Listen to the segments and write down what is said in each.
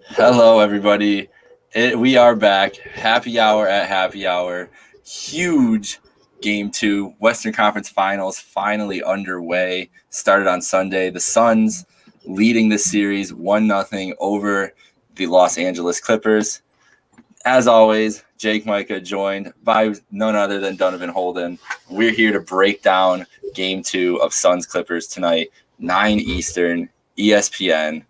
Hello, everybody. We are back. Happy hour at happy hour. Huge Game 2. Western Conference Finals finally underway. Started on Sunday. The Suns leading the series 1-0 over the Los Angeles Clippers. As always, Jake Micah joined by none other than Donovan Holden. We're here to break down Game 2 of Suns Clippers tonight, 9 Eastern, ESPN.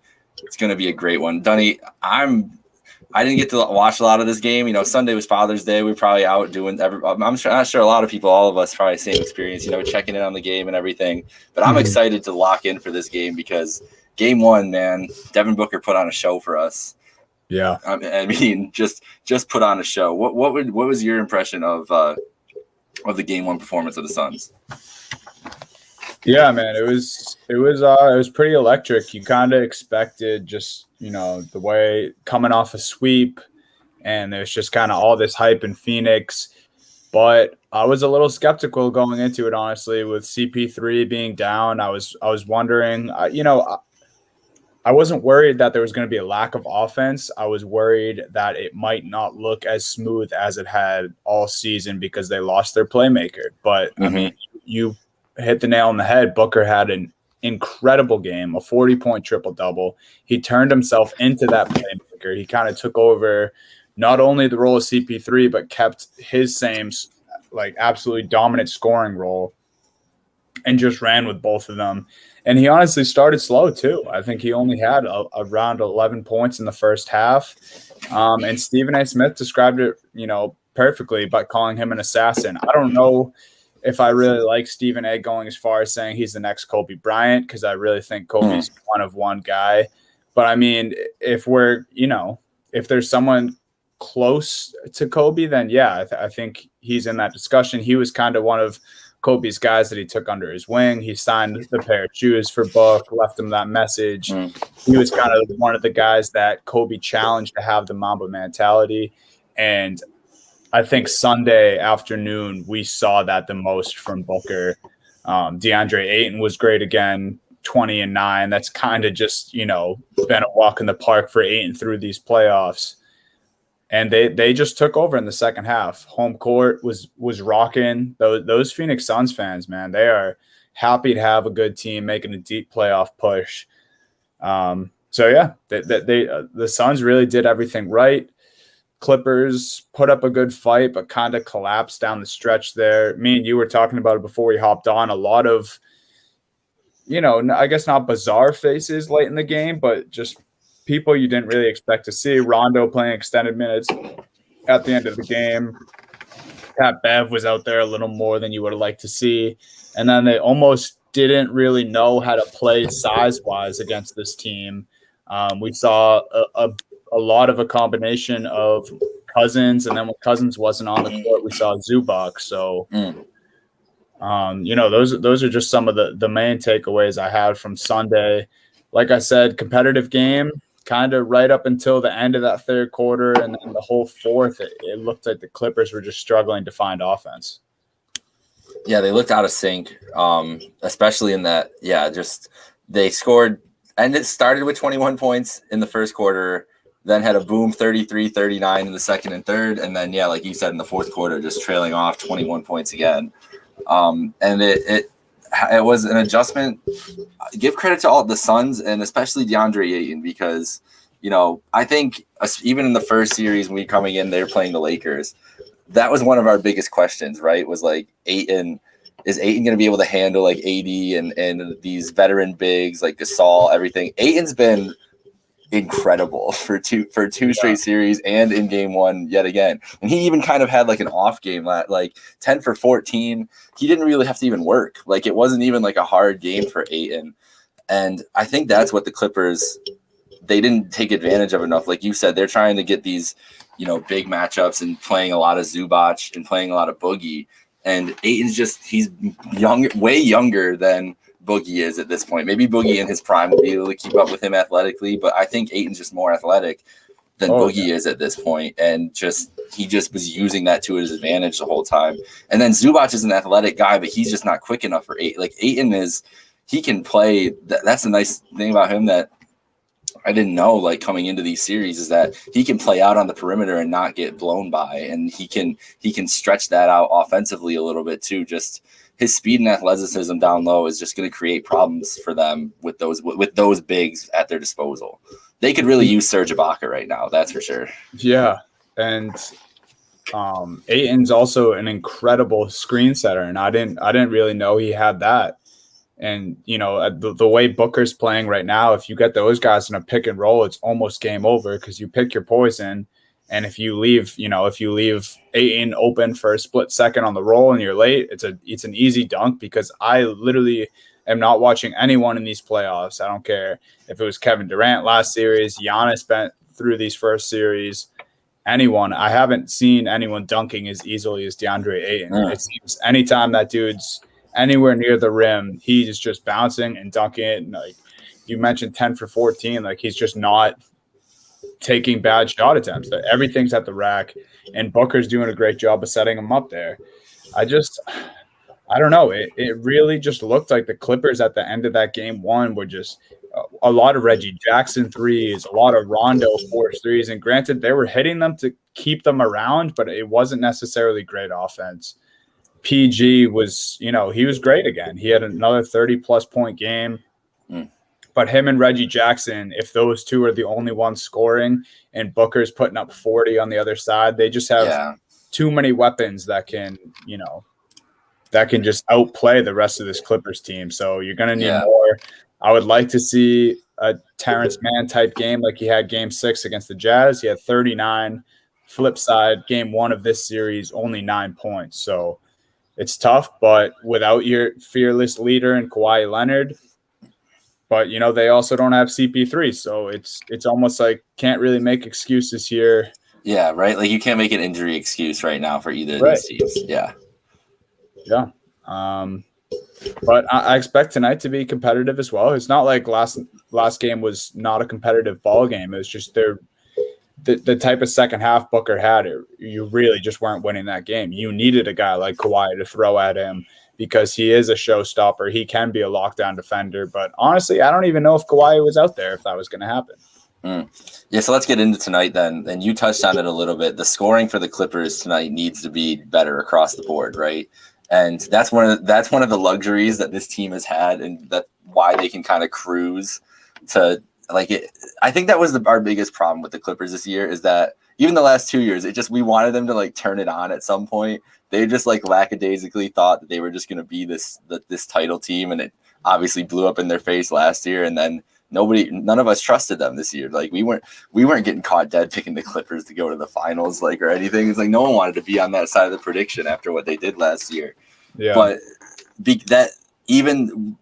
It's going to be a great one. Dunny, I didn't get to watch a lot of this game. You know, Sunday was Father's Day. We were probably out doing not sure a lot of people, all of us, probably same experience, checking in on the game and everything. But I'm excited to lock in for this game because Game 1, man, Devin Booker put on a show for us. Yeah. I mean, just put on a show. What was your impression of the Game 1 performance of the Suns? Yeah, man, it was pretty electric. You kind of expected just, the way coming off a sweep, and there's just kind of all this hype in Phoenix. But I was a little skeptical going into it, honestly, with CP3 being down. I was wondering, I wasn't worried that there was going to be a lack of offense. I was worried that it might not look as smooth as it had all season because they lost their playmaker. But I mean, you hit the nail on the head. Booker had an incredible game, a 40-point triple-double. He turned himself into that playmaker. He kind of took over not only the role of CP3, but kept his same, absolutely dominant scoring role and just ran with both of them. And he honestly started slow, too. I think he only had around 11 points in the first half. And Stephen A. Smith described it, perfectly by calling him an assassin. I don't know if I really like Stephen A. going as far as saying he's the next Kobe Bryant, because I really think Kobe's one guy. But I mean, if there's someone close to Kobe, then yeah, I think he's in that discussion. He was kind of one of Kobe's guys that he took under his wing. He signed the pair of shoes for Book, left him that message. He was kind of one of the guys that Kobe challenged to have the Mamba mentality. And I think Sunday afternoon, we saw that the most from Booker. DeAndre Ayton was great again, 20 and 9. That's kind of just, been a walk in the park for Ayton through these playoffs. And they just took over in the second half. Home court was rocking. Those Phoenix Suns fans, man, they are happy to have a good team making a deep playoff push. So yeah, the Suns really did everything right. Clippers put up a good fight, but kind of collapsed down the stretch there. Me and you were talking about it before we hopped on. A lot of, I guess not bizarre faces late in the game, but just people you didn't really expect to see. Rondo playing extended minutes at the end of the game. Pat Bev was out there a little more than you would have liked to see. And then they almost didn't really know how to play size-wise against this team. We saw a lot of a combination of Cousins, and then when Cousins wasn't on the court, we saw Zubac. So, those are just some of the main takeaways I had from Sunday. Like I said, competitive game, kind of right up until the end of that third quarter, and then the whole fourth, it looked like the Clippers were just struggling to find offense. Yeah, they looked out of sync, especially in that, they scored, and it started with 21 points in the first quarter, then had a boom 33-39 in the second and third, and then, like you said, in the fourth quarter, just trailing off 21 points again. And it was an adjustment. Give credit to all the Suns and especially DeAndre Ayton because, I think even in the first series when we coming in, they were playing the Lakers. That was one of our biggest questions, right? Was like Ayton. Is Ayton going to be able to handle like AD and these veteran bigs like Gasol, everything? Ayton's been incredible for two straight series and in game one yet again. And he even kind of had like an off game, like 10 for 14. He didn't really have to even work. Like it wasn't even like a hard game for Ayton. And I think that's what the Clippers, they didn't take advantage of enough. Like you said, they're trying to get these, big matchups and playing a lot of Zubac and playing a lot of Boogie. And Ayton's he's young, way younger than Boogie is at this point. Maybe Boogie in his prime will be able to keep up with him athletically, but I think Ayton's just more athletic than Boogie is at this point, and he just was using that to his advantage the whole time. And then Zubac is an athletic guy, but he's just not quick enough for Ayton. Like Ayton he can play. That's the nice thing about him that I didn't know, like, coming into these series, is that he can play out on the perimeter and not get blown by, and he can stretch that out offensively a little bit too. Just his speed and athleticism down low is just going to create problems for them with those bigs at their disposal. They could really use Serge Ibaka right now, that's for sure. Yeah, and Ayton's also an incredible screen setter, and I didn't really know he had that. And, you know, the way Booker's playing right now, if you get those guys in a pick and roll, it's almost game over because you pick your poison. And if you leave Ayton open for a split second on the roll and you're late, it's an easy dunk, because I literally am not watching anyone in these playoffs. I don't care if it was Kevin Durant last series, Giannis bent through these first series, anyone. I haven't seen anyone dunking as easily as DeAndre Ayton. Yeah. It seems anytime that dude's anywhere near the rim, he's just bouncing and dunking it. And like you mentioned, 10 for 14, like he's just not taking bad shot attempts. Everything's at the rack, and Booker's doing a great job of setting him up there. I don't know. It really just looked like the Clippers at the end of that game one were just a lot of Reggie Jackson threes, a lot of Rondo forced threes. And granted, they were hitting them to keep them around, but it wasn't necessarily great offense. PG was, he was great again. He had another 30-plus point game. But him and Reggie Jackson, if those two are the only ones scoring and Booker's putting up 40 on the other side, they just have too many weapons that can just outplay the rest of this Clippers team. So you're going to need more. I would like to see a Terrence Mann type game like he had game 6 against the Jazz. He had 39. Flip side, game 1 of this series, only 9 points. So it's tough, but without your fearless leader in Kawhi Leonard, but, they also don't have CP3. So it's almost like can't really make excuses here. Yeah, right? Like you can't make an injury excuse right now for either of these teams. Yeah. Yeah. But I expect tonight to be competitive as well. It's not like last game was not a competitive ball game. It was just the type of second half Booker had. You really just weren't winning that game. You needed a guy like Kawhi to throw at him because he is a showstopper. He can be a lockdown defender. But honestly, I don't even know if Kawhi was out there if that was going to happen. Yeah, so let's get into tonight then. And you touched on it a little bit. The scoring for the Clippers tonight needs to be better across the board, right? And that's one of the luxuries that this team has had, and that's why they can kind of cruise to like it. I think that was our biggest problem with the Clippers this year, is that even the last 2 years, we wanted them to like turn it on at some point. They just like lackadaisically thought that they were just going to be this title team, and it obviously blew up in their face last year. And then none of us trusted them this year. Like we weren't getting caught dead picking the Clippers to go to the finals, like, or anything. It's like no one wanted to be on that side of the prediction after what they did last year. Yeah. But that, even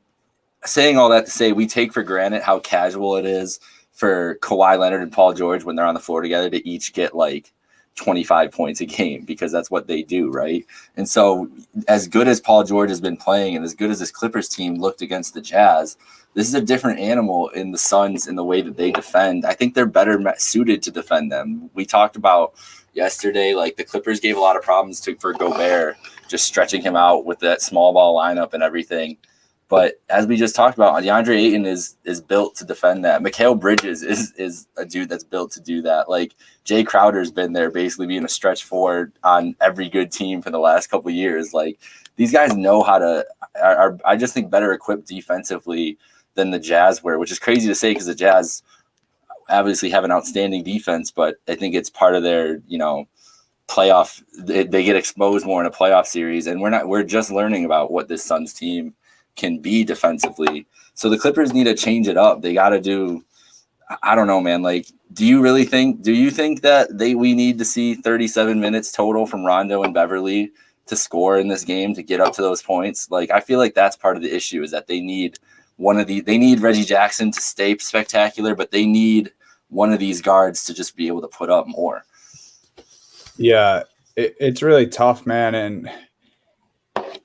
saying all that to say, we take for granted how casual it is for Kawhi Leonard and Paul George when they're on the floor together to each get like 25 points a game, because that's what they do, right? And so as good as Paul George has been playing and as good as this Clippers team looked against the Jazz, this is a different animal in the Suns in the way that they defend. I think they're better suited to defend them. We talked about yesterday, like the Clippers gave a lot of problems for Gobert, just stretching him out with that small ball lineup and everything. But as we just talked about, DeAndre Ayton is built to defend that. Mikal Bridges is a dude that's built to do that. Like Jay Crowder's been there basically being a stretch forward on every good team for the last couple of years. Like these guys know how to are I just think better equipped defensively than the Jazz were, which is crazy to say because the Jazz obviously have an outstanding defense, but I think it's part of their, playoff. They get exposed more in a playoff series, and we're just learning about what this Suns team can be defensively. So the Clippers need to change it up. They got to do, I don't know, man. Like, do you think that we need to see 37 minutes total from Rondo and Beverly to score in this game to get up to those points? Like, I feel like that's part of the issue, is that they need they need Reggie Jackson to stay spectacular, but they need one of these guards to just be able to put up more. Yeah, it's really tough, man. And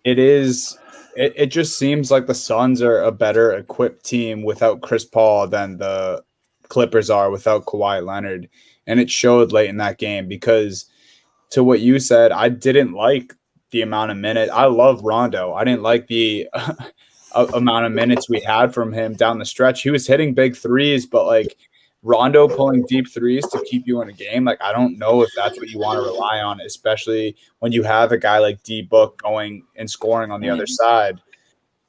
it just seems like the Suns are a better equipped team without Chris Paul than the Clippers are without Kawhi Leonard. And it showed late in that game, because to what you said, I didn't like the amount of minutes. I love Rondo. I didn't like the amount of minutes we had from him down the stretch. He was hitting big threes, but like Rondo pulling deep threes to keep you in a game, like I don't know if that's what you want to rely on, especially when you have a guy like D Book going and scoring on the other side.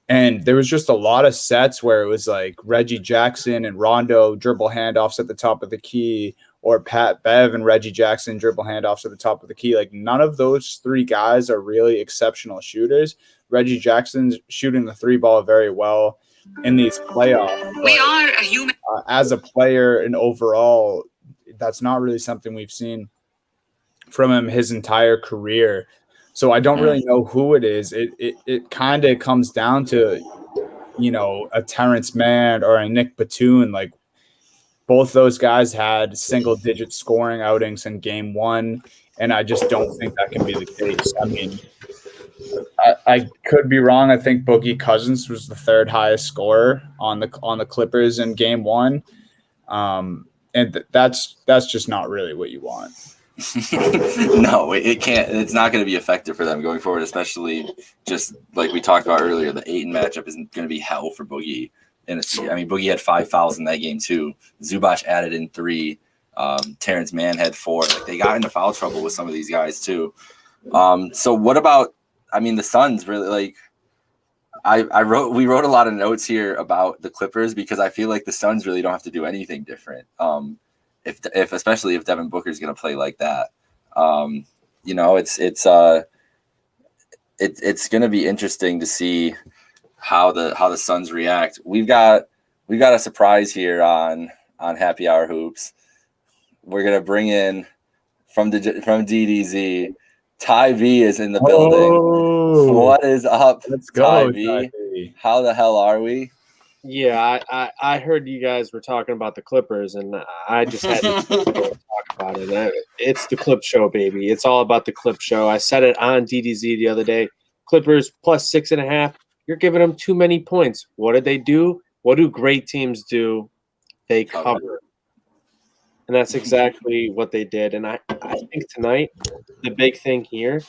And there was just a lot of sets where it was like Reggie Jackson and Rondo dribble handoffs at the top of the key, or Pat Bev and Reggie Jackson dribble handoffs at the top of the key. Like none of those three guys are really exceptional shooters. Reggie Jackson's shooting the three ball very well in these playoffs. We are a human. As a player and overall, that's not really something we've seen from him his entire career. So I don't really know who it is. It kind of comes down to, you know, a Terrence Mann or a Nick Batum. Like both those guys had single-digit scoring outings in game one, and I just don't think that can be the case. I mean, I could be wrong. I think Boogie Cousins was the third highest scorer on the Clippers in game one, and that's just not really what you want. No, it can't. It's not going to be effective for them going forward, especially just like we talked about earlier. The Ayton matchup is going to be hell for Boogie. And Boogie had 5 fouls in that game too. Zubac added in 3. Terrence Mann had 4. Like they got into foul trouble with some of these guys too. So what about? I mean, the Suns really like. We wrote a lot of notes here about the Clippers because I feel like the Suns really don't have to do anything different. If especially if Devin Booker is going to play like that, you know, it's going to be interesting to see how the Suns react. We've got a surprise here on Happy Hour Hoops. We're going to bring in from DDZ. Ty V is in the building. What is up? Let's go, Ty V. How the hell are we? Yeah, I heard you guys were talking about the Clippers, and I just had to talk about it. It's the Clip Show, baby. It's all about the Clip Show. I said it on DDZ the other day. Clippers plus 6.5. You're giving them too many points. What did they do? What do great teams do? They cover. And that's exactly what they did. And I think tonight, the big thing here,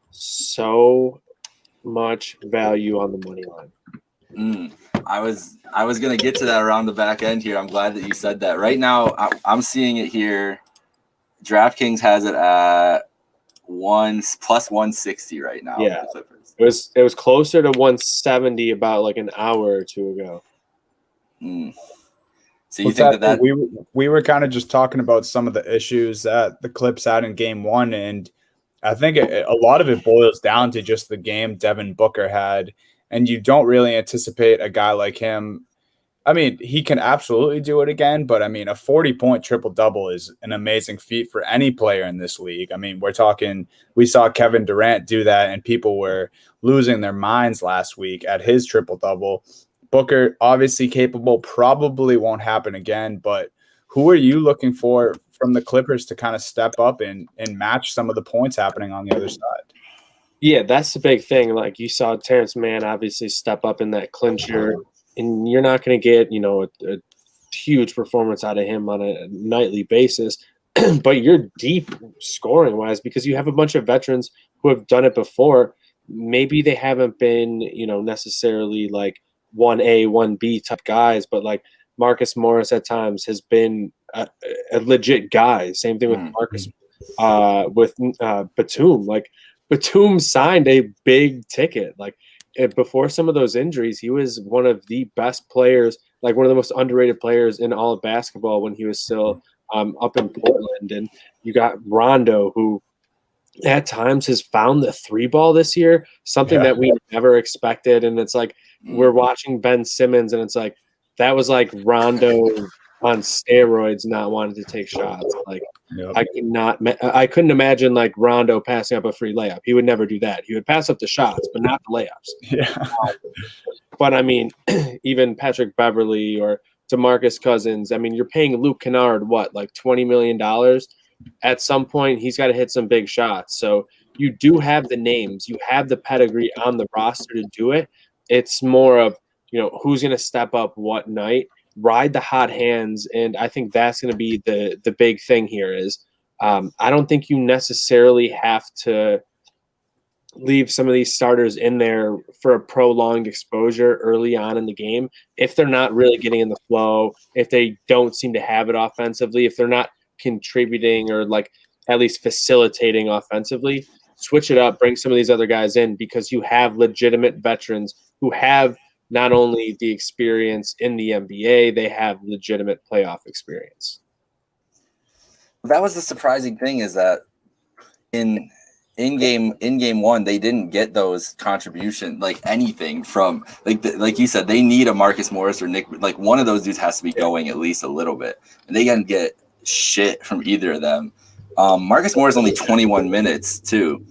so much value on the money line. I was gonna get to that around the back end here. I'm glad that you said that. Right now, I'm seeing it here. DraftKings has it at plus 160 right now. Yeah, it was closer to 170 about like an hour or two ago. So you think that we were kind of just talking about some of the issues that the Clips had in game one, and I think a lot of it boils down to just the game Devin Booker had. And you don't really anticipate a guy like him. I mean, he can absolutely do it again, but I mean, a 40-point triple-double is an amazing feat for any player in this league. I mean, we saw Kevin Durant do that, and people were losing their minds last week at his triple-double. Booker, obviously capable, probably won't happen again, but who are you looking for from the Clippers to kind of step up and match some of the points happening on the other side? Yeah, that's the big thing. Like you saw Terrence Mann obviously step up in that clincher, and you're not going to get, you know, a huge performance out of him on a nightly basis, but you're deep scoring wise because you have a bunch of veterans who have done it before. Maybe they haven't been, you know, necessarily like 1A, 1B type guys, but like Marcus Morris at times has been a legit guy. Same thing with Marcus, with Batum. Like Batum signed a big ticket. Like before some of those injuries, he was one of the best players, like one of the most underrated players in all of basketball when he was still up in Portland. And you got Rondo, who at times has found the 3-ball this year, something that we never expected. And it's like we're watching Ben Simmons, and it's like that was like Rondo on steroids, not wanting to take shots. Like I couldn't imagine like Rondo passing up a free layup. He would never do that. He would pass up the shots, but not the layups. Yeah. But I mean, even Patrick Beverley or DeMarcus Cousins. I mean, you're paying Luke Kennard what, like $20 million? At some point, he's got to hit some big shots. So you do have the names, you have the pedigree on the roster to do it. It's more of, you know, who's going to step up what night, ride the hot hands. And I think that's going to be the big thing here is I don't think you necessarily have to leave some of these starters in there for a prolonged exposure early on in the game. If they're not really getting in the flow, if they don't seem to have it offensively, if they're not contributing or like at least facilitating offensively, switch it up, bring some of these other guys in because you have legitimate veterans who have not only the experience in the NBA, they have legitimate playoff experience. That was the surprising thing is that in game one, they didn't get those contribution, like anything from like you said, they need a Marcus Morris or Nick, like one of those dudes has to be going at least a little bit, and they didn't get shit from either of them. Marcus Morris only 21 minutes too,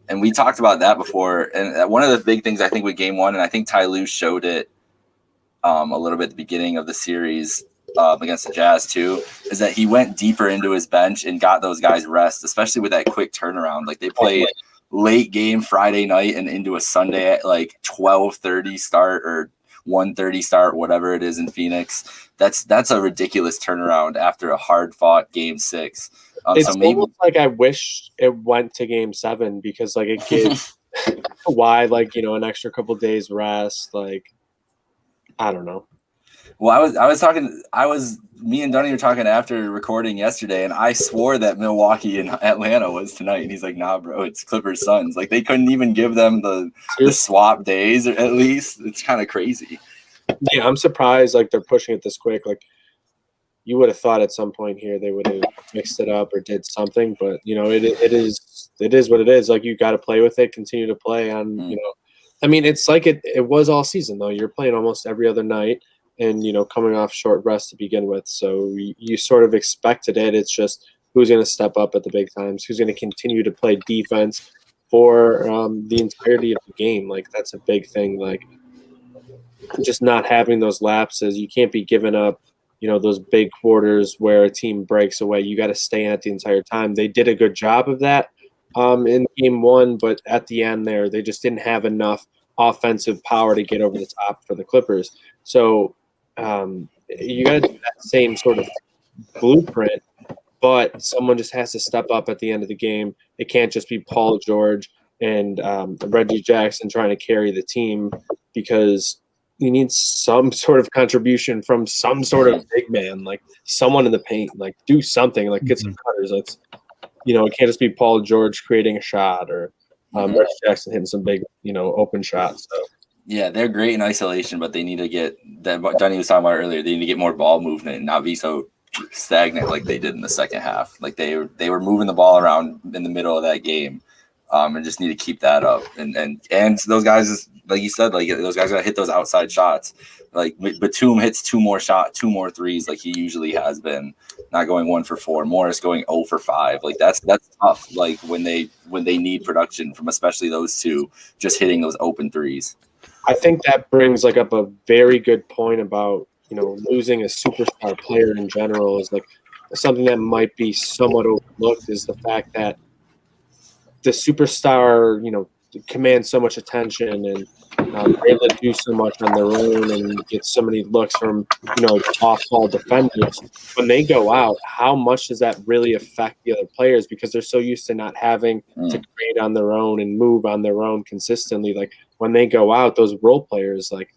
and we talked about that before. And one of the big things I think with game one, and I think Ty Lue showed it a little bit at the beginning of the series against the Jazz too, is that he went deeper into his bench and got those guys rest, especially with that quick turnaround. Like they played late game Friday night and into a Sunday at like 12:30 start or 1:30 start, whatever it is in Phoenix. That's a ridiculous turnaround after a hard fought game 6. It's so maybe almost like I wish it went to game 7 because like it gives why like an extra couple days rest. Like I don't know. Well, me and Dunny were talking after recording yesterday, and I swore that Milwaukee and Atlanta was tonight. And he's like, nah, bro, it's Clippers Suns. Like, they couldn't even give them the swap days, or at least. It's kind of crazy. Yeah, I'm surprised, like, they're pushing it this quick. Like, you would have thought at some point here they would have mixed it up or did something. But, it is what it is. Like, you got to play with it, continue to play on, I mean, it's like it was all season, though. You're playing almost every other night. And, coming off short rest to begin with. So you sort of expected it. It's just who's going to step up at the big times, who's going to continue to play defense for the entirety of the game. Like, that's a big thing. Like, just not having those lapses. You can't be giving up, those big quarters where a team breaks away. You got to stay in it the entire time. They did a good job of that in game 1, but at the end there, they just didn't have enough offensive power to get over the top for the Clippers. So, you got to do that same sort of blueprint, but someone just has to step up at the end of the game. It can't just be Paul George and Reggie Jackson trying to carry the team because you need some sort of contribution from some sort of big man, like someone in the paint, like do something, like get some cutters. It's, it can't just be Paul George creating a shot or Reggie Jackson hitting some big, open shots. So. Yeah, they're great in isolation, but they need to get that. Dunny was talking about earlier. They need to get more ball movement and not be so stagnant like they did in the second half. Like they were moving the ball around in the middle of that game, and just need to keep that up. And those guys, like you said, like those guys gotta hit those outside shots. Like Batum hits 2 more threes, like he usually has been. Not going 1 for 4. Morris going 0 for 5. Like that's tough. Like when they need production from especially those two, just hitting those open threes. I think that brings up a very good point about, losing a superstar player in general is like something that might be somewhat overlooked is the fact that the superstar, commands so much attention and they're able to do so much on their own and get so many looks from, off-ball defenders. When they go out, how much does that really affect the other players because they're so used to not having to create on their own and move on their own consistently? Like when they go out, those role players, like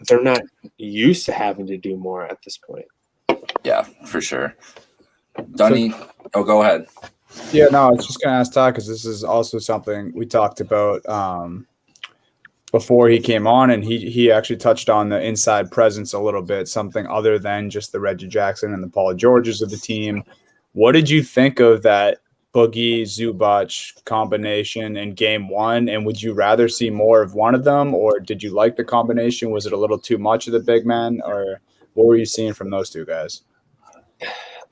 they're not used to having to do more at this point. Yeah, for sure. Dunny, go ahead. Yeah, no, I was just going to ask Todd because this is also something we talked about before he came on, and he actually touched on the inside presence a little bit, something other than just the Reggie Jackson and the Paul Georges of the team. What did you think of that Boogie Zubac combination in game 1? And would you rather see more of one of them, or did you like the combination? Was it a little too much of the big man, or what were you seeing from those two guys?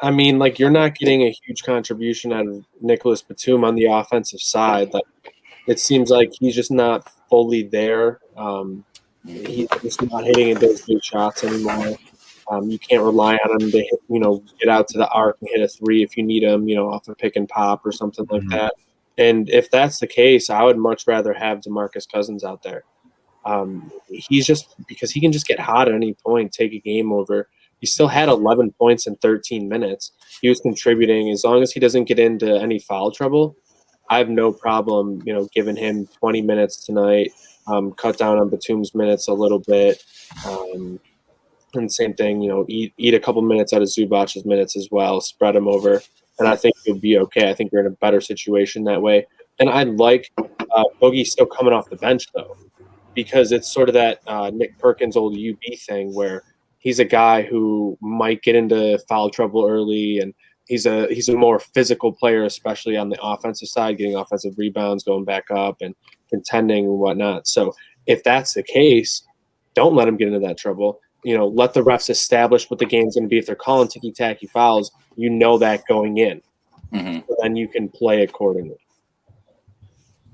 I mean, like you're not getting a huge contribution out of Nicholas Batum on the offensive side. Like it seems like he's just not fully there. He's just not hitting those big shots anymore. You can't rely on him to hit, get out to the arc and hit a 3 if you need him, off a pick and pop or something like that. And if that's the case, I would much rather have DeMarcus Cousins out there. He's just because he can just get hot at any point, take a game over. He still had 11 points in 13 minutes. He was contributing as long as he doesn't get into any foul trouble. I have no problem, giving him 20 minutes tonight, cut down on Batum's minutes a little bit. And same thing, eat a couple minutes out of Zubac's minutes as well, spread them over, and I think you'll be okay. I think you're in a better situation that way. And I like Boogie still coming off the bench, though, because it's sort of that Nick Perkins old UB thing where he's a guy who might get into foul trouble early, and he's a more physical player, especially on the offensive side, getting offensive rebounds, going back up, and contending and whatnot. So if that's the case, don't let him get into that trouble. Let the refs establish what the game's going to be. If they're calling ticky-tacky fouls, that going in. Mm-hmm. So then you can play accordingly.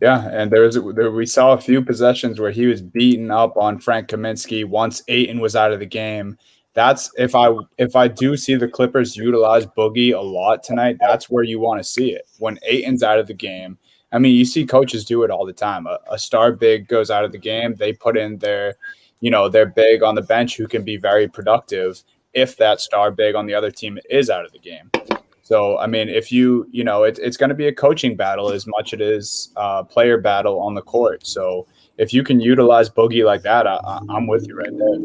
Yeah, and we saw a few possessions where he was beaten up on Frank Kaminsky once Ayton was out of the game. That's if I do see the Clippers utilize Boogie a lot tonight, that's where you want to see it. When Ayton's out of the game, I mean, you see coaches do it all the time. A star big goes out of the game, they put in their big on the bench who can be very productive if that star big on the other team is out of the game. So, I mean, if it's going to be a coaching battle as much as it is a player battle on the court. So if you can utilize Boogie like that, I'm with you right there.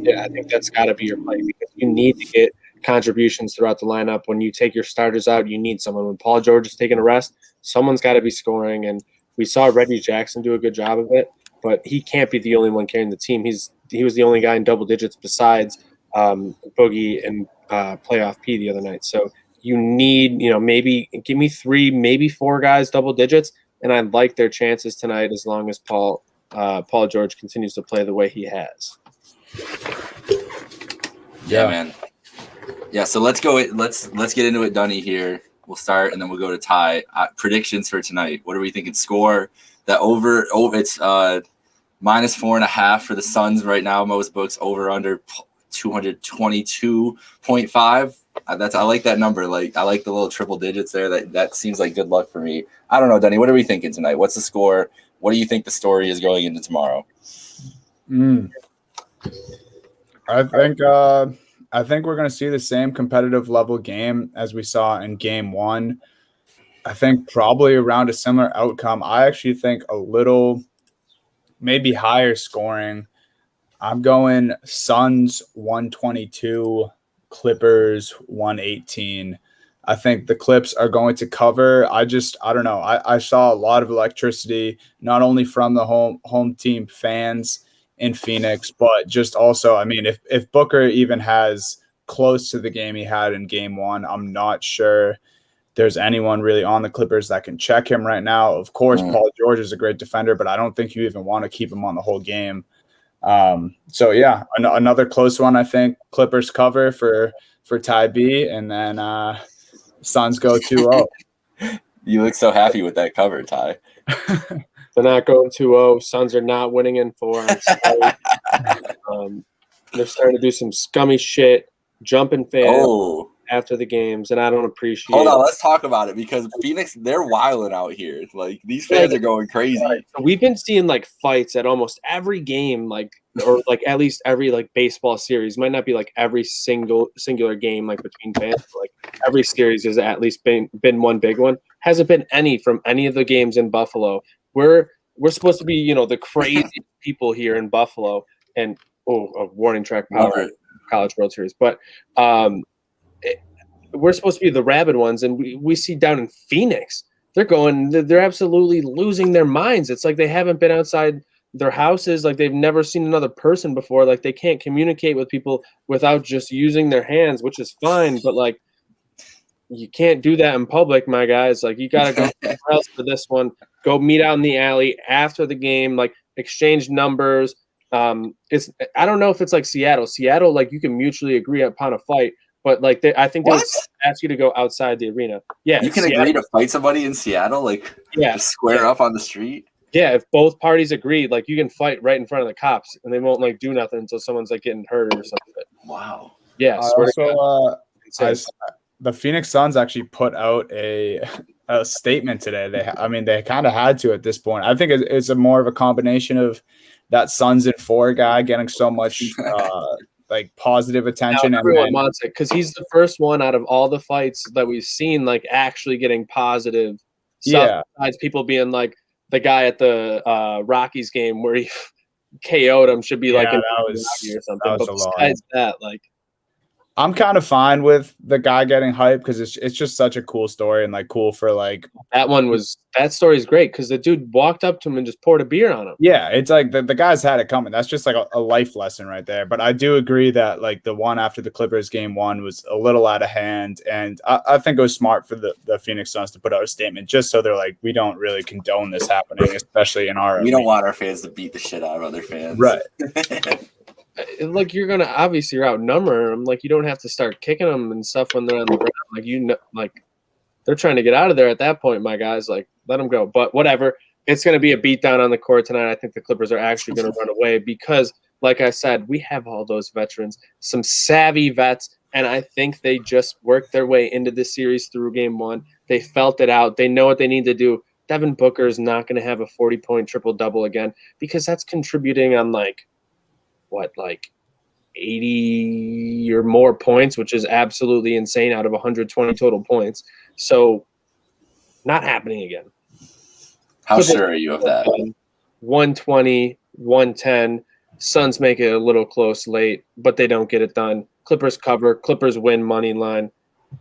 Yeah, I think that's got to be your play because you need to get contributions throughout the lineup. When you take your starters out, you need someone. When Paul George is taking a rest, someone's got to be scoring. And we saw Reggie Jackson do a good job of it. But he can't be the only one carrying the team. He was the only guy in double digits besides Boogie and playoff P the other night. So you need, maybe give me 3, maybe 4 guys double digits, and I like their chances tonight as long as Paul George continues to play the way he has. Yeah, man. Yeah, so let's go. Let's get into it, Dunny. Here we'll start, and then we'll go to Ty. Predictions for tonight. What are we thinking? Score that over? Oh, it's -4.5 for the Suns right now. Most books over under 222.5. I like that number. Like I like the little triple digits there. That seems like good luck for me. I don't know, Dunny. What are we thinking tonight? What's the score? What do you think the story is going into tomorrow? I think we're going to see the same competitive level game as we saw in Game 1. I think probably around a similar outcome. I actually think a little maybe higher scoring. I'm going Suns 122, Clippers 118. I think the Clips are going to cover. I don't know. I saw a lot of electricity, not only from the home team fans in Phoenix, but just also, I mean, if Booker even has close to the game he had in Game 1, I'm not sure there's anyone really on the Clippers that can check him right now. Of course, Paul George is a great defender, but I don't think you even want to keep him on the whole game. So yeah, another close one. I think Clippers cover for Ty B, and then Suns go 2-0. You look so happy with that cover, Ty. They're not going 2-0. Suns are not winning in 4. They're starting to do some scummy shit, jumping fans after the games, and I don't appreciate it. Hold on, let's talk about it because Phoenix, they're wilding out here. Like these fans are going crazy. Right. So we've been seeing like fights at almost every game, or at least every baseball series. Might not be like every singular game between fans, but every series has at least been one big one. Hasn't been any from any of the games in Buffalo. We're supposed to be the crazy people here in Buffalo, and a warning track power College World Series, but we're supposed to be the rabid ones, and we see down in Phoenix, they're absolutely losing their minds. It's like they haven't been outside their houses, like they've never seen another person before, like they can't communicate with people without just using their hands, which is fine, but you can't do that in public, my guys. You gotta go somewhere else for this one. Go meet out in the alley after the game, exchange numbers. I don't know if it's like Seattle. Seattle, you can mutually agree upon a fight. But I think they would ask you to go outside the arena. Yeah, you can agree to fight somebody in Seattle, just square up on the street. Yeah, if both parties agree, you can fight right in front of the cops, and they won't do nothing until someone's getting hurt or something. Wow. Yeah. The Phoenix Suns actually put out a statement today. They kind of had to at this point. I think it's a more of a combination of that Suns in 4 guy getting so much. Positive attention. Now, everyone wants it because he's the first one out of all the fights that we've seen, actually getting positive stuff Yeah. besides people being like the guy at the Rockies game where he KO'd him should be like Yeah, an that or was something. But a lot. besides that, like I'm kind of fine with the guy getting hyped because it's just such a cool story and like cool for like that story is great because the dude walked up to him and just poured a beer on him. yeah, it's like the guy's had it coming. That's just like a life lesson right there. But I do agree that like the one after the Clippers game 1 was a little out of hand, and I think it was smart for the Phoenix Suns to put out a statement just so they're like, we don't really condone this happening, especially in our we don't want our fans to beat the shit out of other fans, right. Like you're gonna obviously you're outnumber them. Like you don't have to start kicking them and stuff when they're on the ground. Like like they're trying to get out of there at that point, my guys. Like let them go. But whatever, it's gonna be a beatdown on the court tonight. I think the Clippers are actually gonna run away because, like I said, we have all those veterans, some savvy vets, and I think they just worked their way into this series through game 1. They felt it out. They know what they need to do. Devin Booker is not going to have a 40-point triple-double again because that's contributing on like 80 or more points, which is absolutely insane out of 120 total points. So not happening again. How sure are you of that? 120, 110. Suns make it a little close late, but they don't get it done. Clippers cover. Clippers win money line.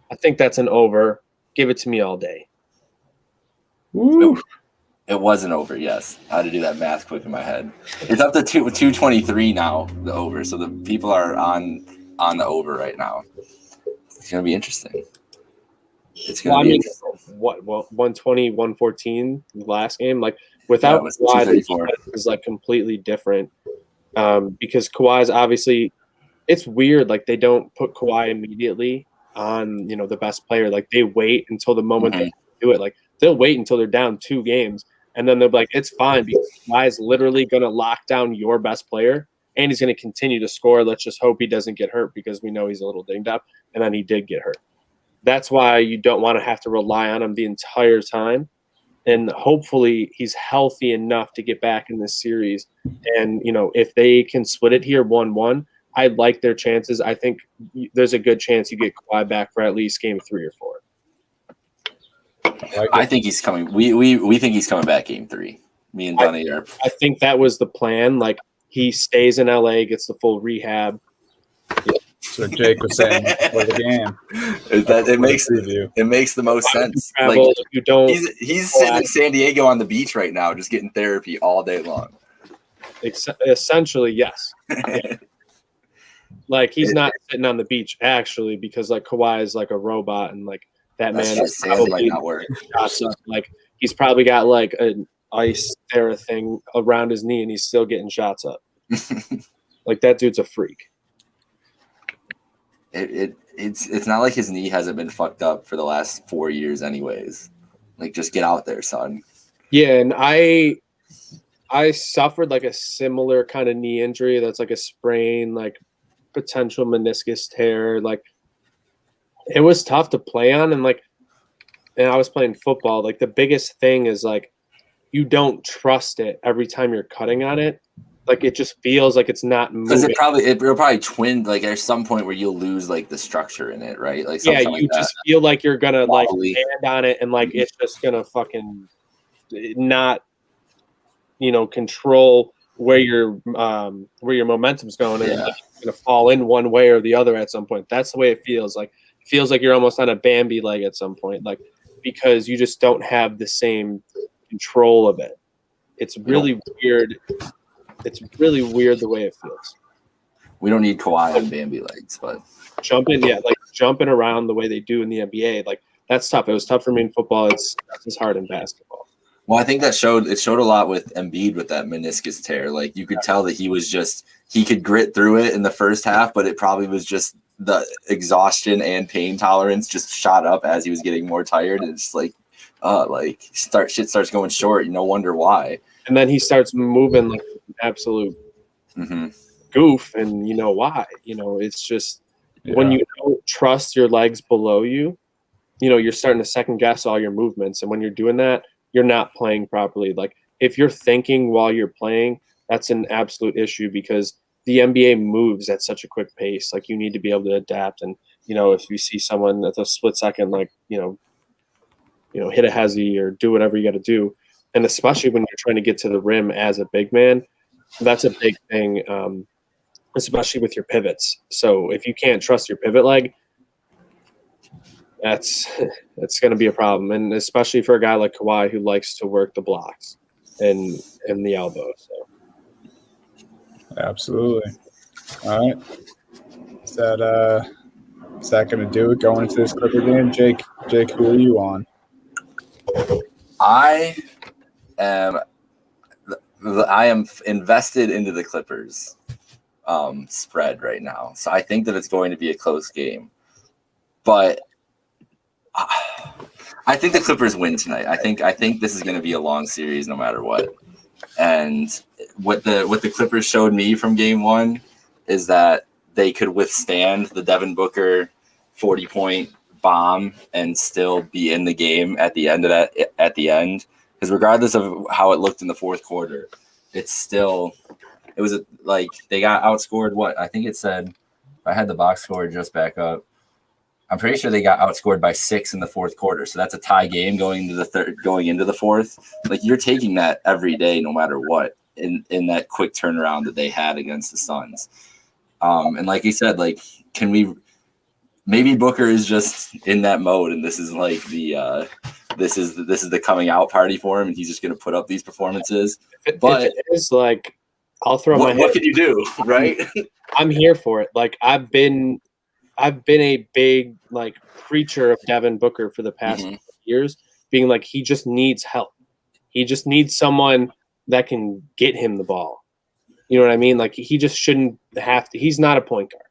I think that's an over. Give it to me all day. Woo. It wasn't over, yes. I had to do that math quick in my head. It's up to 223 now, the over. So the people are on the over right now. It's going to be interesting. It's going to be interesting. What 120, 114 last game? Like without Kawhi, the is like completely different. Because Kawhi's obviously it's weird. Like they don't put Kawhi immediately on, the best player. Like they wait until the moment they do it. Like they'll wait until they're down 2 games. And then they're like, it's fine because Kawhi is literally going to lock down your best player and he's going to continue to score. Let's just hope he doesn't get hurt because we know he's a little dinged up. And then he did get hurt. That's why you don't want to have to rely on him the entire time. And hopefully he's healthy enough to get back in this series. And, if they can split it here 1-1, I like their chances. I think there's a good chance you get Kawhi back for at least game 3 or 4. I think he's coming. We think he's coming back game 3. Me and Donnie are. I think that was the plan. Like he stays in LA, gets the full rehab. Yeah. So Jake was saying for the game. It makes the most sense. Travel, like you don't. He's sitting in San Diego on the beach right now, just getting therapy all day long. Essentially, yes. Yeah. Like he's not sitting on the beach actually, because like Kawhi is like a robot and like. That man is probably not work. Like he's probably got like an ice Thera thing around his knee and he's still getting shots up. Like that dude's a freak. It's not like his knee hasn't been fucked up for the last 4 years anyways. Like just get out there, son. Yeah, and I suffered like a similar kind of knee injury that's like a sprain, like potential meniscus tear, like it was tough to play on. And I was playing football. Like the biggest thing is like, you don't trust it every time you're cutting on it. Like it just feels like it's not moving. Because it'll probably twin. Like there's some point where you'll lose like the structure in it, right? Like you like just feel like you're gonna like land on it and like it's just gonna fucking not, control where your momentum's going and like, it's gonna fall in one way or the other at some point. That's the way it feels like. Feels like you're almost on a Bambi leg at some point, like because you just don't have the same control of it. It's really weird. It's really weird the way it feels. We don't need Kawhi on Bambi legs, but jumping around the way they do in the NBA, like that's tough. It was tough for me in football. It's hard in basketball. Well, I think it showed a lot with Embiid with that meniscus tear. Like you could tell that he could grit through it in the first half, but it probably was just the exhaustion and pain tolerance just shot up as he was getting more tired. And it's like, shit starts going short. No wonder why. And then he starts moving like an absolute goof, and you know why. It's just when you don't trust your legs below you, you're starting to second guess all your movements. And when you're doing that, you're not playing properly. Like if you're thinking while you're playing, that's an absolute issue because the NBA moves at such a quick pace. Like you need to be able to adapt. And, if you see someone at a split second, like, hit a hezzy or do whatever you got to do. And especially when you're trying to get to the rim as a big man, that's a big thing, especially with your pivots. So if you can't trust your pivot leg, that's going to be a problem, and especially for a guy like Kawhi who likes to work the blocks and the elbow. So. Absolutely. All right. Is that going to do it going into this Clipper game? Jake, who are you on? I am invested into the Clippers spread right now. So I think that it's going to be a close game. But I think the Clippers win tonight. I think this is going to be a long series no matter what. And what the Clippers showed me from game one is that they could withstand the Devin Booker 40-point bomb and still be in the game at the end of that. At the end, because regardless of how it looked in the fourth quarter, it was like they got outscored. What I think it said, I had the box score just back up. I'm pretty sure they got outscored by 6 in the fourth quarter. So that's a tie game going into the fourth. Like, you're taking that every day, no matter what, in that quick turnaround that they had against the Suns. And like you said, like, maybe Booker is just in that mode, and this is like this is the coming out party for him, and he's just going to put up these performances. But if it is, like, I'll throw what can you do, right? I'm here for it. Like, I've been a big, like, preacher of Devin Booker for the past years, being like, he just needs help. He just needs someone that can get him the ball. You know what I mean? Like, he just shouldn't have to. He's not a point guard.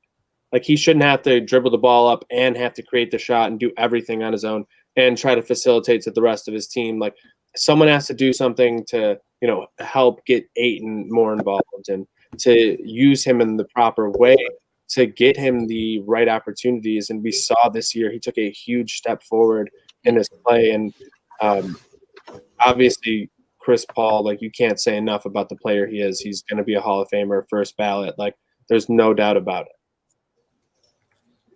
Like, he shouldn't have to dribble the ball up and have to create the shot and do everything on his own and try to facilitate to the rest of his team. Like, someone has to do something to, help get Ayton more involved and to use him in the proper way to get him the right opportunities. And we saw this year he took a huge step forward in his play. And obviously, Chris Paul, like, you can't say enough about the player he is. He's going to be a Hall of Famer, first ballot. Like, there's no doubt about it.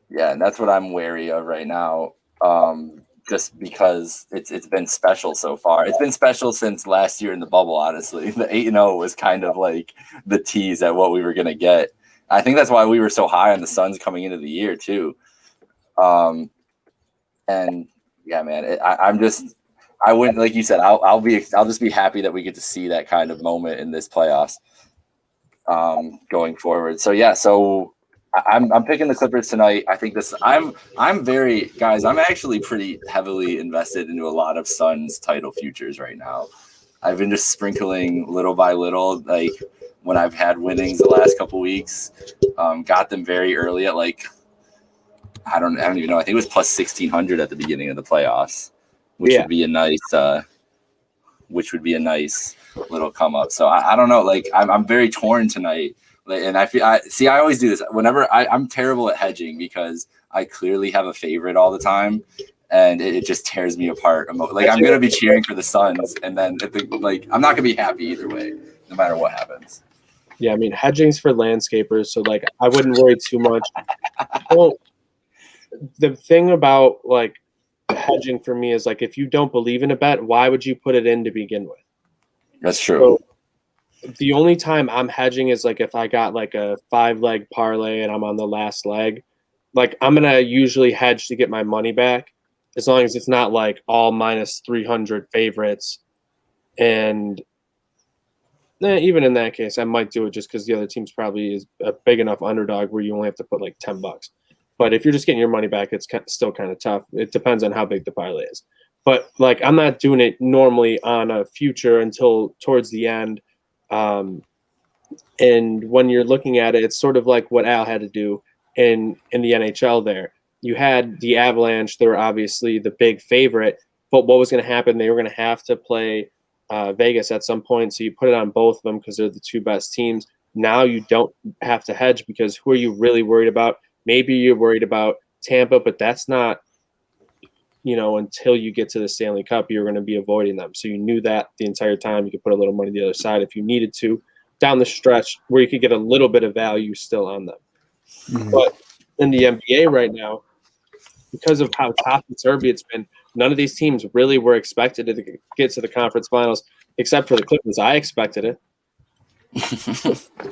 Yeah, and that's what I'm wary of right now, just because it's been special so far. It's been special since last year in the bubble, honestly. The 8-0 was kind of like the tease at what we were going to get. I think that's why we were so high on the Suns coming into the year, too. And, yeah, man, I wouldn't, like you said, I'll just be happy that we get to see that kind of moment in this playoffs going forward. So, yeah, I'm picking the Clippers tonight. I think I'm actually pretty heavily invested into a lot of Suns title futures right now. I've been just sprinkling little by little, like when I've had winnings the last couple weeks, got them very early at like, I don't even know. I think it was plus 1,600 at the beginning of the playoffs, which would be a nice little come up. So I don't know. Like, I'm very torn tonight. And I always do this whenever I'm terrible at hedging because I clearly have a favorite all the time, and it just tears me apart. Like, I'm gonna be cheering for the Suns, and then I'm not gonna be happy either way, no matter what happens. Yeah, I mean, hedging's for landscapers, so like I wouldn't worry too much. Well, the thing about like hedging for me is like if you don't believe in a bet, why would you put it in to begin with? That's true. So, the only time I'm hedging is like if I got like a 5-leg parlay and I'm on the last leg, like I'm going to usually hedge to get my money back as long as it's not like all minus 300 favorites. And even in that case, I might do it just because the other team's probably is a big enough underdog where you only have to put like $10. But if you're just getting your money back, it's still kind of tough. It depends on how big the parlay is. But like I'm not doing it normally on a future until towards the end. And when you're looking at it, it's sort of like what Al had to do in the NHL there. You had the Avalanche. They were obviously the big favorite. But what was going to happen? They were going to have to play Vegas at some point. So you put it on both of them because they're the two best teams. Now you don't have to hedge because who are you really worried about? Maybe you're worried about Tampa, but that's not, until you get to the Stanley Cup, you're going to be avoiding them. So you knew that the entire time. You could put a little money the other side if you needed to down the stretch where you could get a little bit of value still on them. Mm-hmm. But in the NBA right now, because of how topsy-turvy it's been, none of these teams really were expected to get to the conference finals, except for the Clippers. I expected it.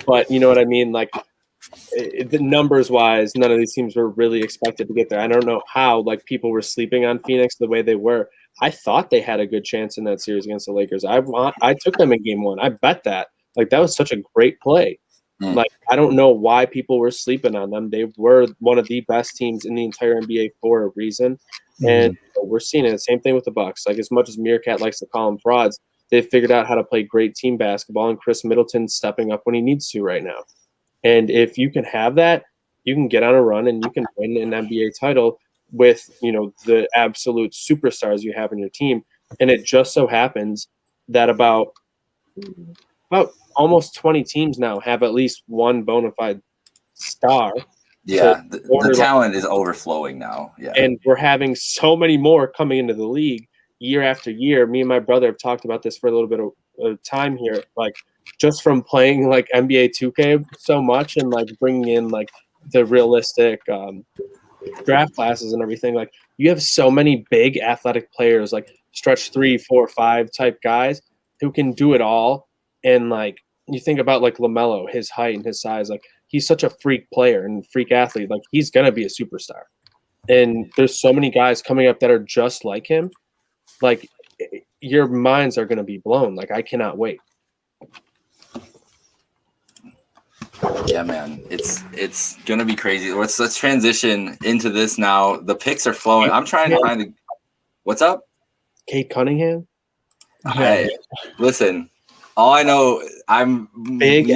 But you know what I mean? Like, the numbers wise, none of these teams were really expected to get there. I don't know how like people were sleeping on Phoenix the way they were. I thought they had a good chance in that series against the Lakers. I took them in game 1. I bet that. Like, that was such a great play. Like, I don't know why people were sleeping on them. They were one of the best teams in the entire NBA for a reason. And we're seeing it. Same thing with the Bucks. Like, as much as Meerkat likes to call them frauds, they've figured out how to play great team basketball, and Chris Middleton's stepping up when he needs to right now. And if you can have that, you can get on a run and you can win an NBA title with, the absolute superstars you have in your team. And it just so happens that about almost 20 teams now have at least one bona fide star. Yeah, the talent is overflowing now. Yeah. And we're having so many more coming into the league year after year. Me and my brother have talked about this for a little bit of time here. Like, just from playing like NBA 2K so much and like bringing in like the realistic draft classes and everything, like you have so many big athletic players, like stretch 3, 4, 5 type guys who can do it all. And like you think about like LaMelo, his height and his size, like he's such a freak player and freak athlete. Like he's gonna be a superstar. And there's so many guys coming up that are just like him. Like your minds are gonna be blown. Like I cannot wait. Yeah, man, it's gonna be crazy. Let's transition into this now. The picks are flowing. I'm trying to find what's up. Kate Cunningham. Hey, listen. All I know, I'm big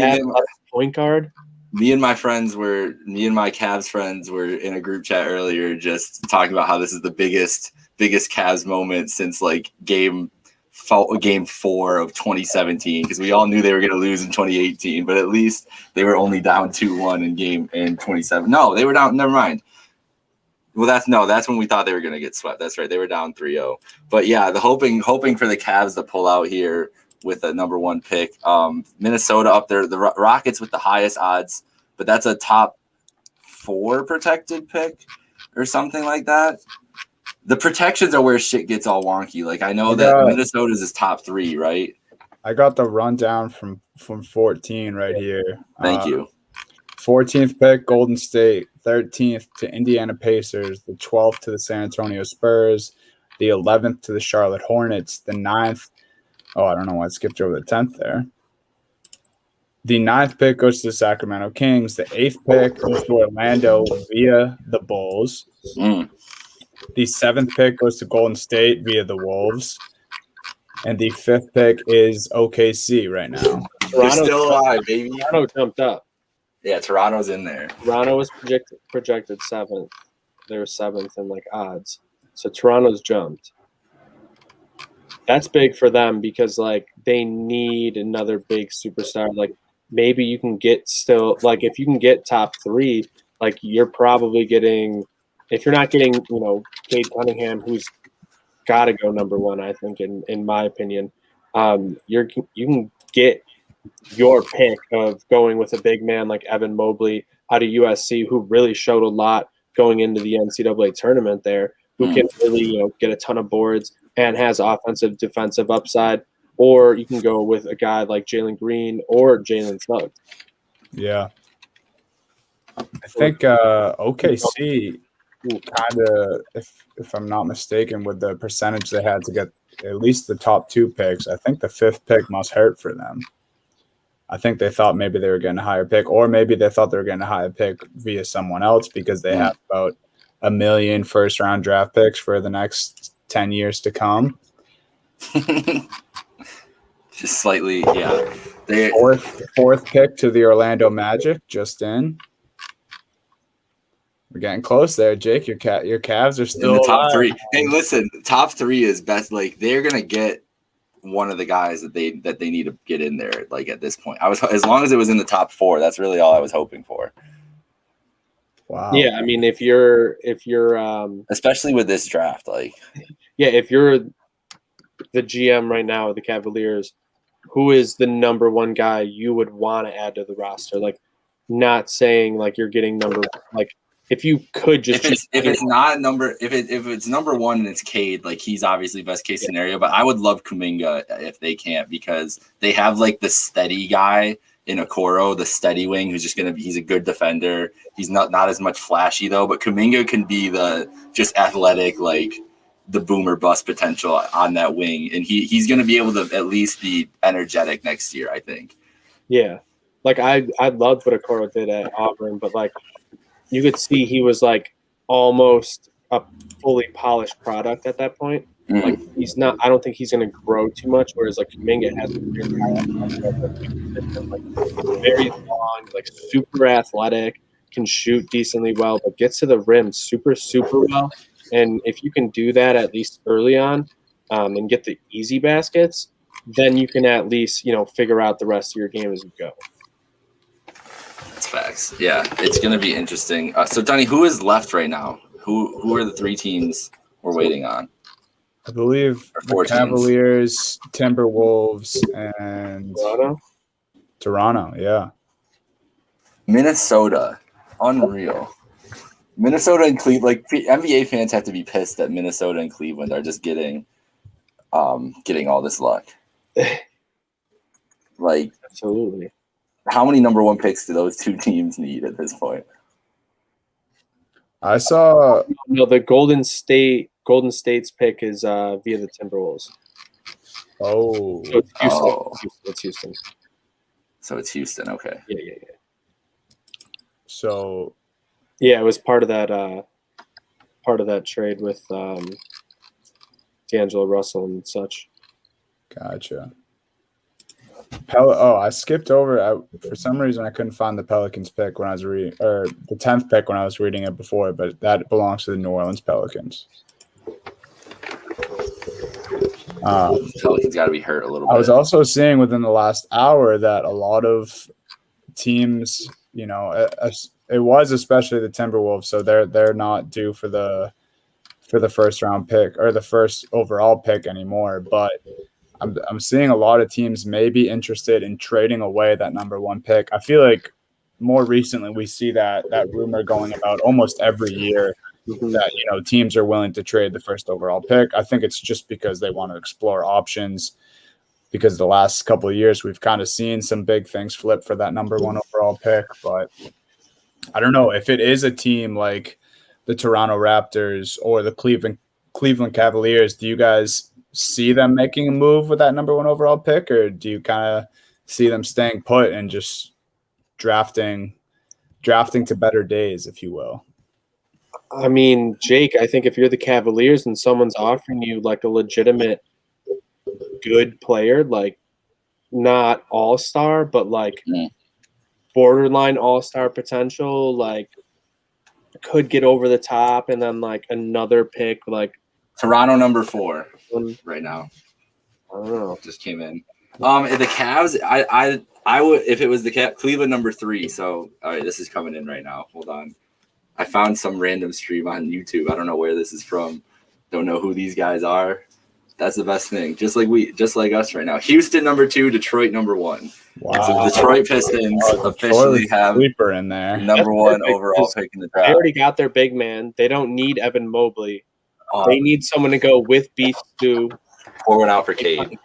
point guard. Me and my Cavs friends were in a group chat earlier, just talking about how this is the biggest Cavs moment since like game 4 of 2017, because we all knew they were going to lose in 2018, but at least they were only down 2-1 in 27. No, they were down. Never mind. Well, that's when we thought they were going to get swept. That's right. They were down 3-0. But yeah, the hoping for the Cavs to pull out here with a number 1 pick. Minnesota up there, the Rockets with the highest odds, but that's a top 4 protected pick or something like that. The protections are where shit gets all wonky. Like I know that Minnesota's is top 3, right? I got the rundown from 14 right here. Thank you. 14th pick, Golden State. 13th to Indiana Pacers. The 12th to the San Antonio Spurs. The 11th to the Charlotte Hornets. The 9th. Oh, I don't know why I skipped over the 10th there. The 9th pick goes to the Sacramento Kings. The 8th pick goes to Orlando via the Bulls. The 7th pick goes to Golden State via the Wolves. And the 5th pick is OKC right now. They're still alive, baby. Toronto jumped up. Yeah, Toronto's in there. Toronto was projected 7th. They were 7th in like odds. So Toronto's jumped. That's big for them because like they need another big superstar. Like maybe you can get still like if you can get top 3, like you're probably getting, if you're not getting, Cade Cunningham, who's got to go number 1, I think, in my opinion, you can get your pick of going with a big man like Evan Mobley out of USC, who really showed a lot going into the NCAA tournament there, who can really, get a ton of boards and has offensive, defensive upside. Or you can go with a guy like Jalen Green or Jalen Suggs. Yeah. I think OKC kind of, if I'm not mistaken, with the percentage they had to get at least the top 2 picks, I think the 5th pick must hurt for them. I think they thought maybe they were getting a higher pick, or maybe they thought they were getting a higher pick via someone else because they have about 1 million first-round draft picks for the next 10 years to come. Just slightly, yeah. Fourth pick to the Orlando Magic, just in. We're getting close there, Jake. Your Cavs are still in the top alive. 3. Hey, listen, top 3 is best. Like they're gonna get one of the guys that they need to get in there. Like at this point, as long as it was in the top 4, that's really all I was hoping for. Wow. Yeah, I mean, if you're especially with this draft, like if you're the GM right now of the Cavaliers, who is the number 1 guy you would want to add to the roster? Like, not saying like you're getting if you could just if it's number one and it's Cade, like he's obviously best case scenario. But I would love Kuminga if they can't, because they have like the steady guy in Okoro, the steady wing, who's just he's a good defender. He's not as much flashy though, but Kuminga can be the just athletic, like the boomer bust potential on that wing, and he's gonna be able to at least be energetic next year, I think. Yeah, like I loved what Okoro did at Auburn, but like you could see he was like almost a fully polished product at that point. Like he's not. I don't think he's going to grow too much. Whereas like Kuminga has like very long, like super athletic, can shoot decently well, but gets to the rim super well. And if you can do that at least early on, and get the easy baskets, then you can at least figure out the rest of your game as you go. That's facts. Yeah, it's going to be interesting. So, Donnie, who is left right now? Who are the 3 teams we're waiting on? I believe the Cavaliers, Timberwolves, and Toronto. Yeah. Minnesota, unreal. Minnesota and Cleveland. Like NBA fans have to be pissed that Minnesota and Cleveland are just getting all this luck. Like, absolutely. How many number 1 picks do those 2 teams need at this point? I saw the Golden State's pick is via the Timberwolves. Oh, so it's Houston. It's Houston. So it's Houston. Okay. Yeah. So, yeah, it was part of that trade with D'Angelo Russell and such. Gotcha. I skipped over. For some reason, I couldn't find the Pelicans pick when I was reading, or the 10th pick when I was reading it before. But that belongs to the New Orleans Pelicans. Pelicans got to be hurt a little bit. I was also seeing within the last hour that a lot of teams, it was especially the Timberwolves, so they're not due for the first round pick or the first overall pick anymore, but I'm seeing a lot of teams may be interested in trading away that number 1 pick. I feel like more recently we see that rumor going about almost every year that teams are willing to trade the first overall pick. I think it's just because they want to explore options, because the last couple of years we've kind of seen some big things flip for that number 1 overall pick. But I don't know if it is a team like the Toronto Raptors or the Cleveland Cavaliers. Do you guys see them making a move with that number 1 overall pick, or do you kind of see them staying put and just drafting to better days, if you will? I mean, Jake, I think if you're the Cavaliers and someone's offering you like a legitimate good player, like not all-star, but like borderline all-star potential, like could get over the top, and then like another pick, like Toronto number 4 right now. I don't know. Just came in. The Cavs, I would, if it was the Cleveland number 3. So, all right, this is coming in right now. Hold on. I found some random stream on YouTube. I don't know where this is from. Don't know who these guys are. That's the best thing. Just like us right now. Houston number 2, Detroit number 1. Wow. So the Detroit Pistons officially have sleeper in there. Number 1 overall pick in the draft. They already got their big man. They don't need Evan Mobley. They need someone to go with Beef Stew. Pour one out for Cade.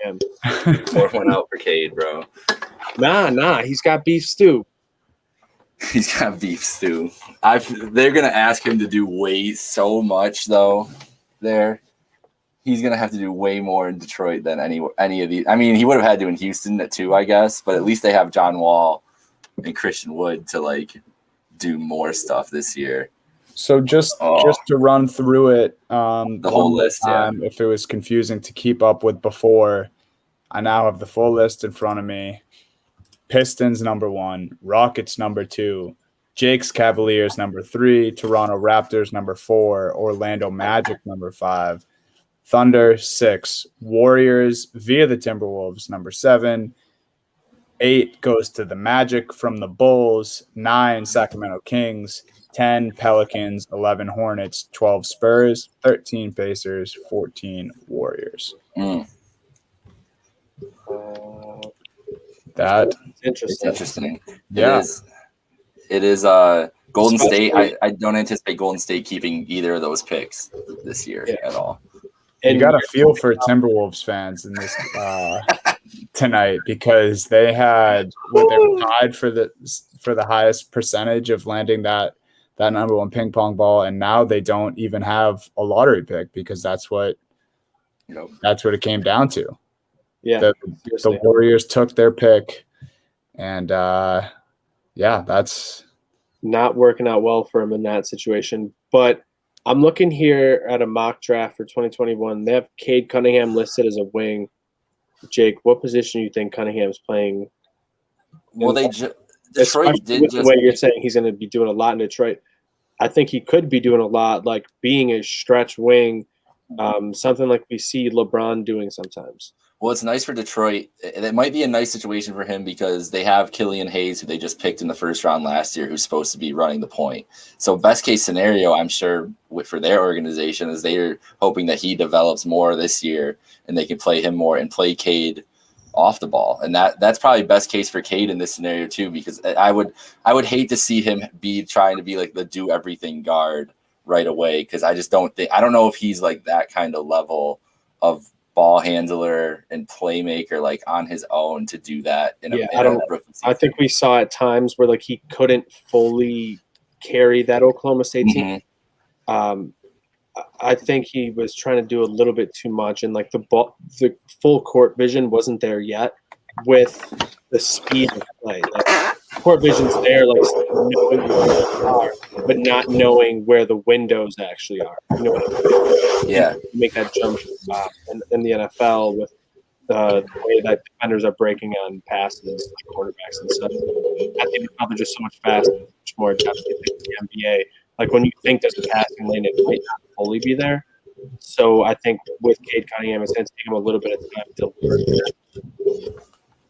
Pour one out for Cade, bro. Nah. He's got Beef Stew. He's got Beef Stew. They're gonna ask him to do so much though. He's gonna have to do way more in Detroit than any of these. I mean, he would have had to in Houston too, I guess. But at least they have John Wall and Christian Wood to like do more stuff this year. So just to run through it, the whole list. If it was confusing to keep up with before, I now have the full list in front of me. Pistons number 1, Rockets number 2, Jake's Cavaliers number 3, Toronto Raptors number 4, Orlando Magic number 5, Thunder 6, Warriors via the Timberwolves number 7, 8 goes to the Magic from the Bulls, 9 Sacramento Kings, 10 Pelicans, 11 Hornets, 12 Spurs, 13 Pacers, 14 Warriors. That's interesting. It's interesting. Yeah. It is Golden State, I don't anticipate Golden State keeping either of those picks this year at all. And you got to feel for Timberwolves fans in this tonight, because they had what they were tied for the highest percentage of landing that number one ping pong ball, and now they don't even have a lottery pick because that's what it came down to. Yeah, the Warriors took their pick, and that's not working out well for him in that situation. But I'm looking here at a mock draft for 2021. They have Cade Cunningham listed as a wing. Jake, what position do you think Cunningham's playing? Well, Detroit did with the way you're saying he's going to be doing a lot in Detroit. I think he could be doing a lot, like being a stretch wing, something like we see LeBron doing sometimes. Well, it's nice for Detroit. It might be a nice situation for him because they have Killian Hayes, who they just picked in the first round last year, who's supposed to be running the point. So best case scenario, I'm sure, for their organization is they're hoping that he develops more this year and they can play him more and play Cade off the ball. And that's probably best case for Cade in this scenario too, because I would hate to see him be trying to be like the do everything guard right away, because I don't know if he's like that kind of level of ball handler and playmaker like on his own to do that I think we saw at times where like he couldn't fully carry that Oklahoma State team. I think he was trying to do a little bit too much, and like the full court vision wasn't there yet with the speed of play. Like court vision's there, like knowing where they are, but not knowing where the windows actually are. You know what I mean? Yeah. Make that jump in the NFL with the way that defenders are breaking on passes, like quarterbacks and stuff. I think it's probably just so much faster, much more adaptive in the NBA. Like when you think there's a passing lane, it might not fully be there. So I think with Cade Cunningham, it's going to take him a little bit of time to learn.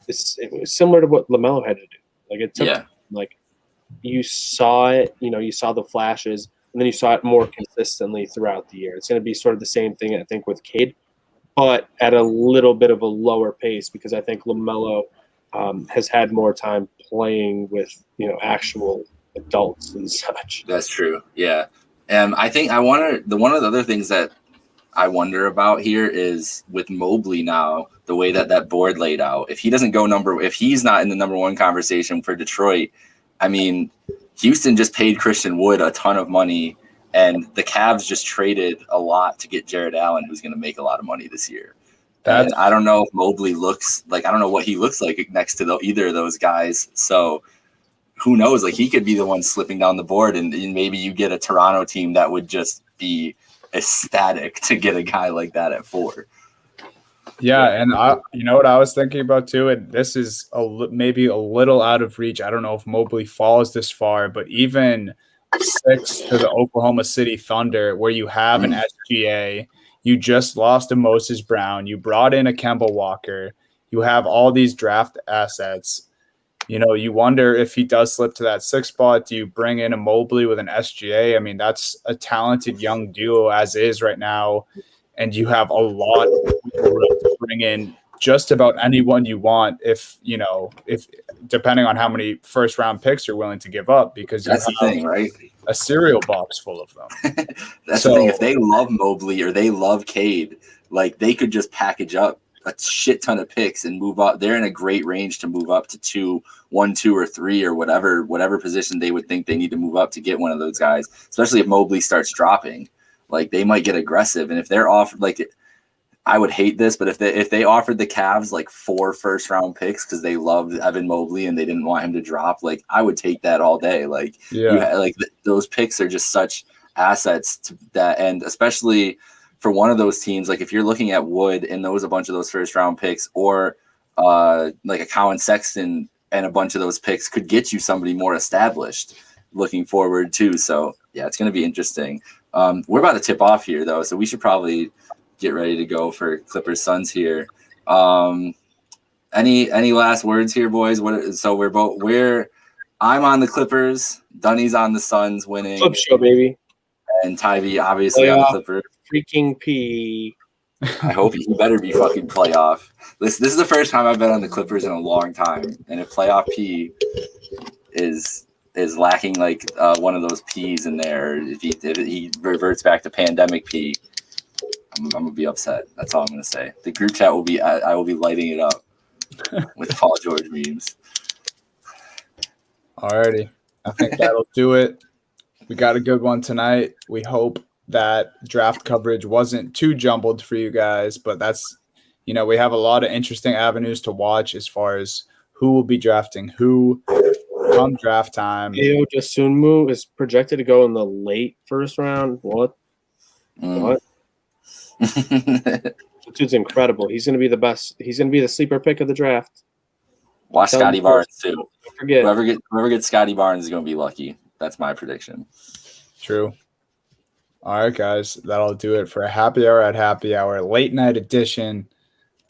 It was similar to what LaMelo had to do. Like it took, like you saw it, you saw the flashes, and then you saw it more consistently throughout the year. It's going to be sort of the same thing, I think, with Cade, but at a little bit of a lower pace, because I think LaMelo has had more time playing with, actual adults and such. That's true. Yeah. I think one of the other things that I wonder about here is with Mobley now, the way that board laid out. If he doesn't go if he's not in the number one conversation for Detroit, I mean, Houston just paid Christian Wood a ton of money, and the Cavs just traded a lot to get Jared Allen, who's going to make a lot of money this year. And I don't know if Mobley looks like, I don't know what he looks like next to either of those guys. So who knows? Like he could be the one slipping down the board, and maybe you get a Toronto team that would just be ecstatic to get a guy like that at 4. Yeah, and you know what I was thinking about too, and this is maybe a little out of reach. I don't know if Mobley falls this far, but even 6 to the Oklahoma City Thunder, where you have an SGA, you just lost to Moses Brown, you brought in a Kemba Walker, you have all these draft assets. You wonder if he does slip to that 6 spot. Do you bring in a Mobley with an SGA? I mean, that's a talented young duo as is right now. And you have a lot of people to bring in just about anyone you want if depending on how many first round picks you're willing to give up, because that's the thing, right? A cereal box full of them. That's the thing. If they love Mobley or they love Cade, like they could just package up a shit ton of picks and move up. They're in a great range to move up to 1, 2, or 3 or whatever position they would think they need to move up to get one of those guys, especially if Mobley starts dropping. Like they might get aggressive. And if they're offered, like I would hate this, but if they offered the Cavs like 4 first round picks because they loved Evan Mobley and they didn't want him to drop, like I would take that all day. Like those picks are just such assets to that, and especially for one of those teams, like if you're looking at Wood and a bunch of those first round picks, or like a Colin Sexton and a bunch of those picks could get you somebody more established looking forward too. So yeah, it's going to be interesting. We're about to tip off here though, so we should probably get ready to go for Clippers Suns here. Any last words here, boys? I'm on the Clippers, Dunny's on the Suns winning. Flip show, baby. And Tybee obviously on the Clippers. Freaking P. I hope he better be fucking playoff. This is the first time I've been on the Clippers in a long time, and if playoff P is is lacking like one of those P's in there, if he reverts back to pandemic P, I'm gonna be upset. That's all I'm gonna say. The group chat will be I will be lighting it up with Paul George memes. Alrighty, I think that'll do it. We got a good one tonight. We hope that draft coverage wasn't too jumbled for you guys, but that's, we have a lot of interesting avenues to watch as far as who will be drafting who come draft time. Ayo Dosunmu is projected to go in the late first round. What? What? Dude's incredible. He's going to be the best. He's going to be the sleeper pick of the draft. Watch Scotty Barnes too. Don't forget. Whoever gets Scotty Barnes is going to be lucky. That's my prediction. True. All right, guys. That'll do it for a happy hour at happy hour. Late night edition.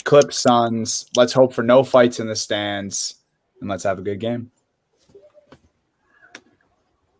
Clip Suns. Let's hope for no fights in the stands. And let's have a good game.